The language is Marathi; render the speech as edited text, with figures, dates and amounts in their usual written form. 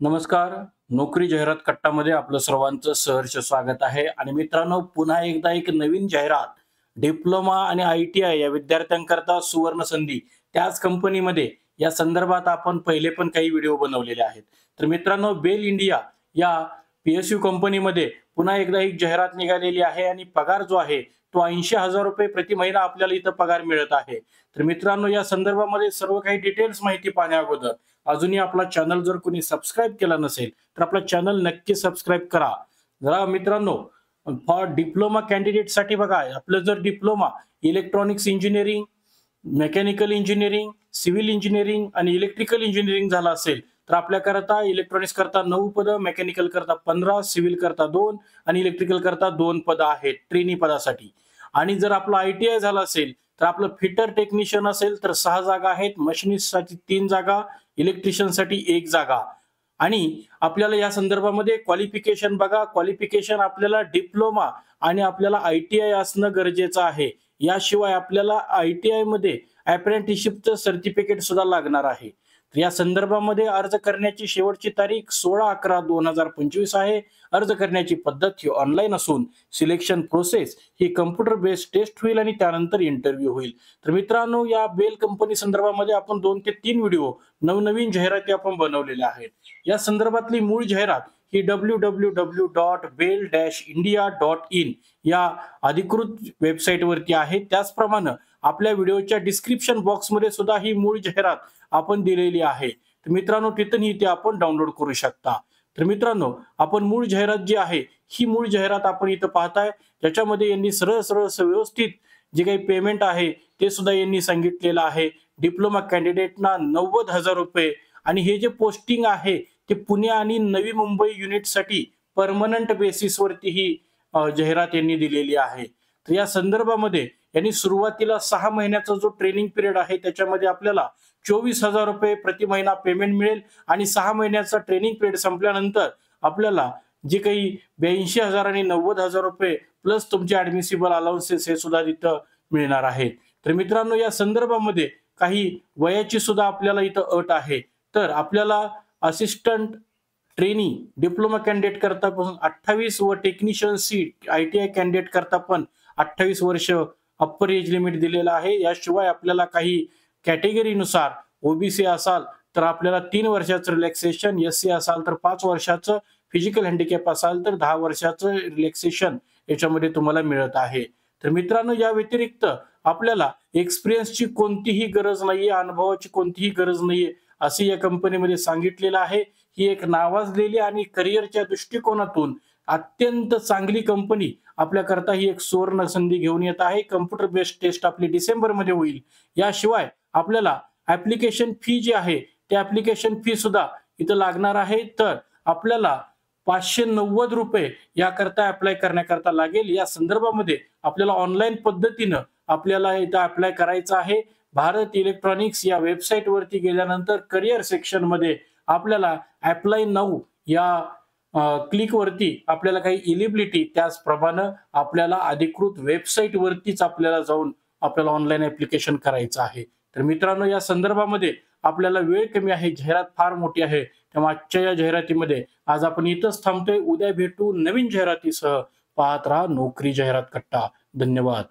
नमस्कार. नोकरी जाहिरात कट्टामध्ये आपलं सर्वांचं सहर्ष स्वागत आहे. आणि मित्रांनो, पुन्हा एकदा एक नवीन जाहिरात. डिप्लोमा आणि आय-टी-आय या विद्यार्थ्यांकरता सुवर्ण संधी. त्याच कंपनीमध्ये या संदर्भात आपण पहिले पण काही व्हिडिओ बनवलेले आहेत. तर मित्रांनो, बेल इंडिया या पी-एस-यू कंपनीमध्ये पुन्हा एकदा एक जाहिरात निघालेली आहे आणि पगार जो आहे तो ₹80,000 प्रति महिना आपल्याला इथं पगार मिळत आहे. तर मित्रांनो, या संदर्भामध्ये सर्व काही डिटेल्स माहिती पाहण्या अगोदर अजूनही आपला चॅनल जर कोणी सबस्क्राईब केला नसेल तर आपला चॅनल नक्की सबस्क्राईब करा. जरा मित्रांनो, फॉर डिप्लोमा कॅन्डिडेटसाठी बघा, आपलं जर diploma electronics engineering, mechanical engineering, civil engineering आणि इलेक्ट्रिकल इंजिनिअरिंग झालं असेल तर आपल्याकरता इलेक्ट्रॉनिक्स करता 9 पदं, मेकॅनिकल करता 15, सिव्हिल करता 2 आणि इलेक्ट्रिकल करता 2 पदं आहेत ट्रेनी पदासाठी. आणि जर आपलं आय-टी-आय झालं असेल तर आपलं फिटर टेक्निशियन असेल तर 6 जागा आहेत, मशिनिस्टसाठी 3 जागा, इलेक्ट्रिशियनसाठी 1 जागा. आणि आपल्याला या संदर्भामध्ये क्वालिफिकेशन बघा, क्वालिफिकेशन आपल्याला डिप्लोमा आणि आपल्याला आय-टी-आय असणं गरजेचं आहे. याशिवाय आपल्याला आय-टी-आय मध्ये अप्रेंटिसशिपचं सर्टिफिकेट सुद्धा लागणार आहे. तर या संदर्भामध्ये अर्ज करण्याची शेवटची तारीख 16/11/2025 आहे. अर्ज करण्याची पद्धत ही ऑनलाईन असून सिलेक्शन प्रोसेस ही कम्प्युटर बेस्ड टेस्ट होईल आणि त्यानंतर इंटरव्ह्यू होईल. तर मित्रांनो, या बेल कंपनी संदर्भामध्ये आपण 2 ते 3 व्हिडिओ नवनवीन जाहिराती आपण बनवलेल्या आहेत. या संदर्भातली मूळ जाहिरात ही www.bell-india.in या अधिकृत वेबसाईटवरती आहे. त्याचप्रमाणे आपल्या व्हिडिओच्या डिस्क्रिप्शन बॉक्समध्ये सुद्धा ही मूळ जाहिरात आपण दिलेली आहे. तर मित्रांनो, तिथूनही ते आपण डाउनलोड करू शकता. तर मित्रांनो, आपण मूळ जाहिरात जी आहे ही मूळ जाहिरात आपण इथं पाहताय. त्याच्यामध्ये यांनी सरळ सरळ व्यवस्थित जे काही पेमेंट आहे ते सुद्धा यांनी सांगितलेलं आहे. डिप्लोमा कॅन्डिडेटना ₹90,000 आणि हे जे पोस्टिंग आहे ते पुणे आणि नवी मुंबई युनिटसाठी परमनंट बेसिसवरती ही जाहिरात यांनी दिलेली आहे. तर या संदर्भामध्ये यांनी सुरुवातीला 6 महिन्याचा जो ट्रेनिंग पिरियड आहे त्याच्यामध्ये आपल्याला ₹24,000 प्रति महिना पेमेंट मिळेल आणि 6 महिन्याचा ट्रेनिंग पिरियड संपल्यानंतर आपल्याला जे काही 82,000 आणि ₹90,000 प्लस तुमचे ऍडमिसिबल अलाउन्सेस हे सुद्धा तिथं मिळणार आहेत. तर मित्रांनो, या संदर्भामध्ये काही वयाची सुद्धा आपल्याला इथं अट आहे. तर आपल्याला असिस्टंट ट्रेनी डिप्लोमा कॅन्डिडेट करता पासून 28 व टेक्निशियन सीट आय-टी-आय कॅन्डिडेट करता पण 28 वर्ष अप्पर एज लिमिट दिलेलं आहे. याशिवाय आपल्याला काही कॅटेगरीनुसार ओबीसी असाल तर आपल्याला 3 वर्षाचं रिलॅक्सेशन, एससी असाल तर 5 वर्षाचं, फिजिकल हँडिकॅप असाल तर 10 वर्षाचं रिलॅक्सेशन याच्यामध्ये तुम्हाला मिळत आहे. तर मित्रांनो, या व्यतिरिक्त आपल्याला एक्सपिरियन्सची कोणतीही गरज नाहीये, अनुभवाची कोणतीही गरज नाहीये असे या कंपनीमध्ये सांगितलेलं आहे. ही एक नावाजलेली आणि करिअरच्या दृष्टिकोनातून अत्यंत चांगली कंपनी आपल्याकरता ही एक सुवर्ण संधी घेऊन येत आहे. कम्प्युटर बेस्ड टेस्ट आपली डिसेंबरमध्ये होईल. याशिवाय आपल्याला ऍप्लिकेशन फी जी आहे ते ऍप्लिकेशन फी सुद्धा इथं लागणार आहे. तर आपल्याला ₹590 याकरता अप्लाय करण्याकरता लागेल. या संदर्भामध्ये आपल्याला ऑनलाईन पद्धतीनं आपल्याला इथं अप्लाय करायचं आहे. भारत इलेक्ट्रॉनिक्स या वेबसाईट वरती गेल्यानंतर करिअर सेक्शन मध्ये आपल्याला अप्लाय नाऊ या क्लिक वरती आपल्याला काही इलिजिबिलिटी, त्याचप्रमाणे आपल्याला अधिकृत वेबसाईट वरतीच आपल्याला जाऊन आपल्याला ऑनलाईन ऍप्लिकेशन करायचं आहे. तर मित्रांनो, या संदर्भामध्ये आपल्याला वेळ कमी आहे, जाहिरात फार मोठी आहे. त्यामुळे आजच्या या जाहिरातीमध्ये आज आपण इथंच थांबतोय. उद्या भेटू नवीन जाहिरातीसह. पाहत राहा नोकरी जाहिरात कट्टा. धन्यवाद.